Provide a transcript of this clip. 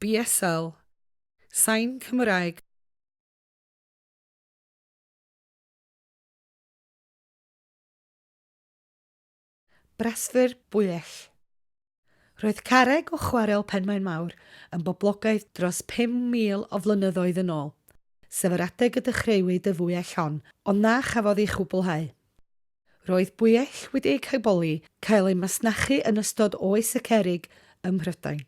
BSL, Sain Cymraeg. Brasfyr Bwyell. Roedd carreg o chwarel Penmaen Mawr yn boblogaidd dros 5,000 o flynyddoedd yn ôl, sef yr adeg y dechreuwyd y fwyell hon, ond na chafodd ei chwblhau. Roedd Bwyell wedi ei chyboli cael ei masnachu yn ystod oes y cerrig ym Mhrydain.